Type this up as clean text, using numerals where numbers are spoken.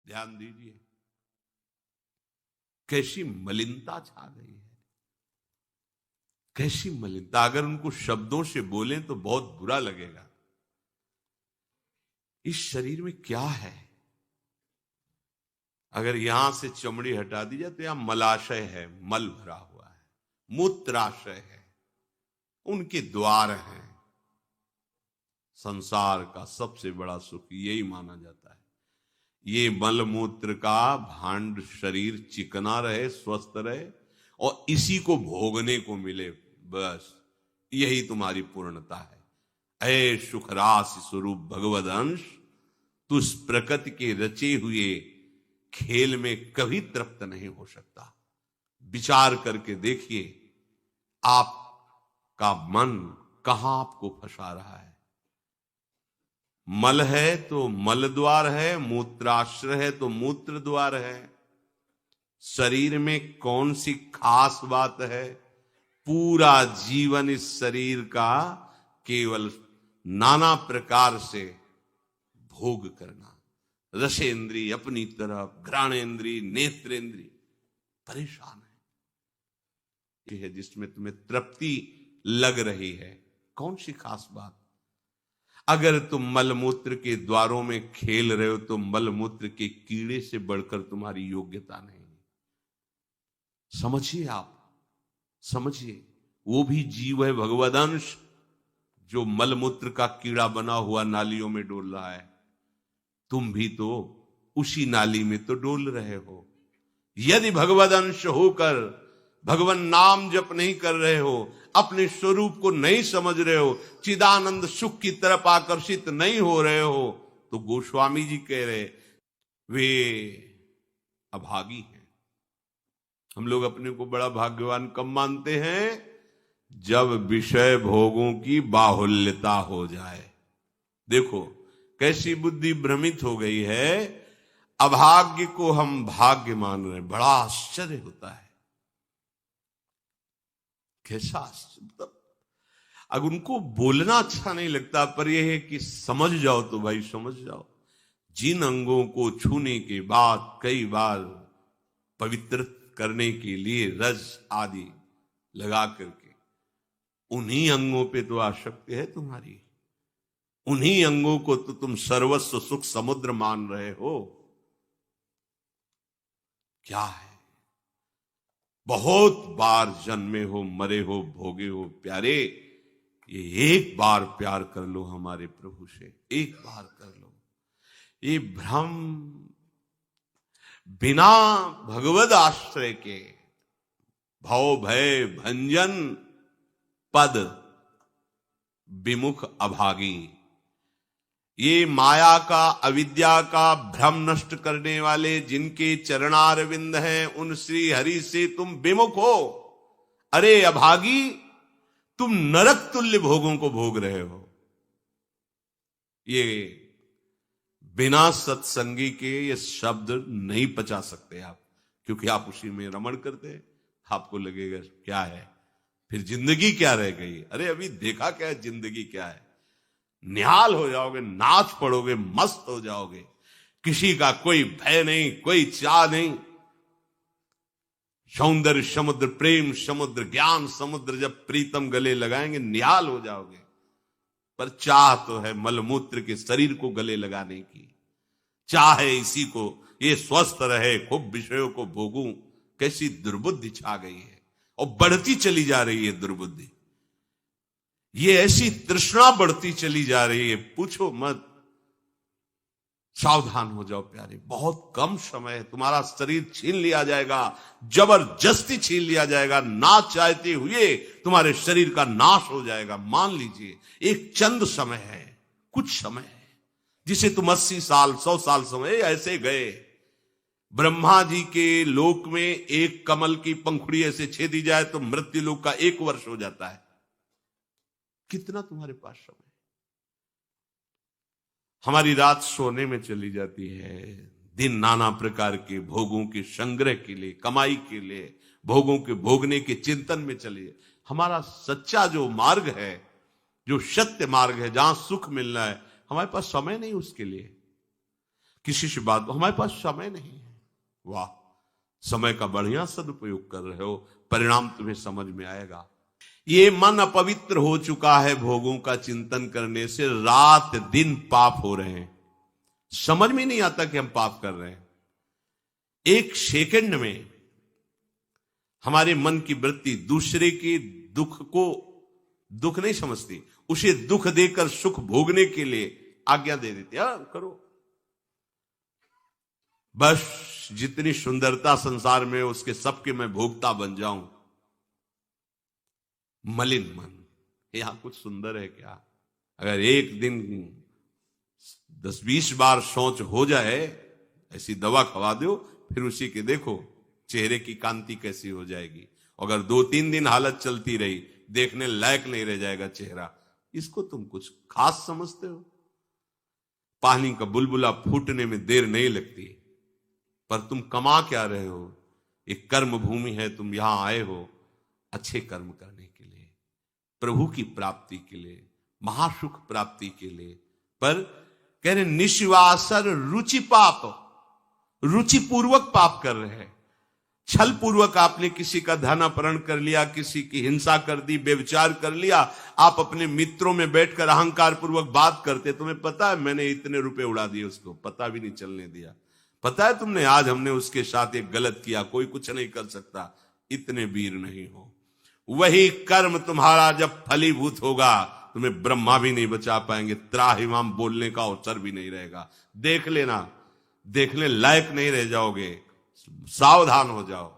ध्यान दीजिए कैसी मलिनता छा गई है, कैसी मलिनता। अगर उनको शब्दों से बोलें तो बहुत बुरा लगेगा। इस शरीर में क्या है? अगर यहां से चमड़ी हटा दी जाए तो यहां मलाशय है, मल भरा हुआ है, मूत्राशय है, उनके द्वार हैं। संसार का सबसे बड़ा सुख यही माना जाता है, ये मल मूत्र का भांड शरीर चिकना रहे, स्वस्थ रहे और इसी को भोगने को मिले, बस यही तुम्हारी पूर्णता है। ऐ सुखरास स्वरूप भगवद अंश, तू इस प्रकृति के रचे हुए खेल में कभी तृप्त नहीं हो सकता। विचार करके देखिए आपका मन कहां आपको फंसा रहा है। मल है तो मल द्वार है, मूत्राश्रय है तो मूत्र द्वार है। शरीर में कौन सी खास बात है? पूरा जीवन इस शरीर का केवल नाना प्रकार से भोग करना, रसेंद्री अपनी तरफ, घ्राणेंद्री, नेत्रेंद्री परेशान है। यह है जिसमें तुम्हें तृप्ति लग रही है। कौन सी खास बात? अगर तुम मलमूत्र के द्वारों में खेल रहे हो तो मलमूत्र के कीड़े से बढ़कर तुम्हारी योग्यता नहीं। समझिए, आप समझिए, वो भी जीव है भगवदंश, जो मलमूत्र का कीड़ा बना हुआ नालियों में डोल रहा है। तुम भी तो उसी नाली में तो डोल रहे हो। यदि भगवदंश होकर भगवान नाम जप नहीं कर रहे हो, अपने स्वरूप को नहीं समझ रहे हो, चिदानंद सुख की तरफ आकर्षित नहीं हो रहे हो, तो गोस्वामी जी कह रहे वे अभागी हैं। हम लोग अपने को बड़ा भाग्यवान कब मानते हैं? जब विषय भोगों की बाहुल्यता हो जाए। देखो कैसी बुद्धि भ्रमित हो गई है। अभाग्य को हम भाग्य मान रहे हैं। बड़ा आश्चर्य होता है। कैसा आश्चर्य। अगर उनको बोलना अच्छा नहीं लगता, पर यह है कि समझ जाओ तो भाई समझ जाओ। जिन अंगों को छूने के बाद कई बार पवित्र करने के लिए रस आदि लगा करके, उन्हीं अंगों पे तो आसक्ति है तुम्हारी। उन्हीं अंगों को तो तुम सर्वस्व सुख समुद्र मान रहे हो। क्या है? बहुत बार जन्मे हो, मरे हो, भोगे हो प्यारे, ये एक बार प्यार कर लो हमारे प्रभु से, एक बार कर लो। ये भ्रम बिना भगवद आश्रय के भव भय भंजन पद विमुख अभागी, ये माया का, अविद्या का भ्रम नष्ट करने वाले जिनके चरणारविंद हैं, उन श्री हरि से तुम विमुख हो। अरे अभागी, तुम नरक तुल्य भोगों को भोग रहे हो। ये बिना सत्संगी के ये शब्द नहीं पचा सकते आप, क्योंकि आप उसी में रमण करते। आपको लगेगा क्या है, फिर जिंदगी क्या रह गई। अरे अभी देखा क्या है, जिंदगी क्या है। निहाल हो जाओगे, नाच पड़ोगे, मस्त हो जाओगे। किसी का कोई भय नहीं, कोई चाह नहीं। सौंदर्य समुद्र, प्रेम समुद्र, ज्ञान समुद्र जब प्रीतम गले लगाएंगे, निहाल हो जाओगे। पर चाह तो है मलमूत्र के शरीर को गले लगाने की। चाह है इसी को, ये स्वस्थ रहे, खूब विषयों को भोगूं। कैसी दुर्बुद्धि छा गई है और बढ़ती चली जा रही है दुर्बुद्धि। ये ऐसी तृष्णा बढ़ती चली जा रही है, पूछो मत। सावधान हो जाओ प्यारे, बहुत कम समय है, तुम्हारा शरीर छीन लिया जाएगा, जबरदस्ती छीन लिया जाएगा। ना चाहते हुए तुम्हारे शरीर का नाश हो जाएगा। मान लीजिए एक चंद समय है, कुछ समय है, जिसे तुम 80 साल 100 साल समय ऐसे गए। ब्रह्मा जी के लोक में एक कमल की पंखुड़ी ऐसे छेदी जाए तो मृत्यु लोक का 1 वर्ष हो जाता है। कितना तुम्हारे पास समय? हमारी रात सोने में चली जाती है, दिन नाना प्रकार के भोगों के संग्रह के लिए, कमाई के लिए, भोगों के भोगने के चिंतन में चलिए। हमारा सच्चा जो मार्ग है, जो सत्य मार्ग है, जहां सुख मिलना है, हमारे पास समय नहीं उसके लिए। किसी से बात, हमारे पास समय नहीं है। वाह, समय का बढ़िया सदुपयोग कर रहे हो, परिणाम तुम्हें समझ में आएगा। ये मन अपवित्र हो चुका है भोगों का चिंतन करने से, रात दिन पाप हो रहे हैं, समझ में नहीं आता कि हम पाप कर रहे हैं। एक सेकंड में हमारे मन की वृत्ति दूसरे के दुख को दुख नहीं समझती, उसे दुख देकर सुख भोगने के लिए आज्ञा दे देती, करो। बस जितनी सुंदरता संसार में उसके सबके मैं भोगता बन जाऊं। मलिन मन, यहां कुछ सुंदर है क्या? अगर एक दिन 10-20 बार शौच हो जाए, ऐसी दवा खवा दो, फिर उसी के देखो चेहरे की कांति कैसी हो जाएगी। अगर 2-3 दिन हालत चलती रही, देखने लायक नहीं रह जाएगा चेहरा। इसको तुम कुछ खास समझते हो? पानी का बुलबुला फूटने में देर नहीं लगती, पर तुम कमा क्या रहे हो? एक कर्म भूमि है, तुम यहां आए हो अच्छे कर्म करने के लिए, प्रभु की प्राप्ति के लिए, महासुख प्राप्ति के लिए। पर कह रहे निश्वासर रुचि पाप, रुचि पूर्वक पाप कर रहे हैं। छल पूर्वक आपने किसी का धन अपहरण कर लिया, किसी की हिंसा कर दी, व्यभिचार कर लिया। आप अपने मित्रों में बैठकर अहंकार पूर्वक बात करते, तुम्हें पता है मैंने इतने रुपए उड़ा दिए, उसको पता भी नहीं चलने दिया। पता है तुमने आज हमने उसके साथ एक गलत किया, कोई कुछ नहीं कर सकता। इतने वीर नहीं हो। वही कर्म तुम्हारा जब फलीभूत होगा, तुम्हें ब्रह्मा भी नहीं बचा पाएंगे, त्राहिमाम बोलने का अवसर भी नहीं रहेगा। देख लेना, देखने लायक नहीं रह जाओगे, सावधान हो जाओ।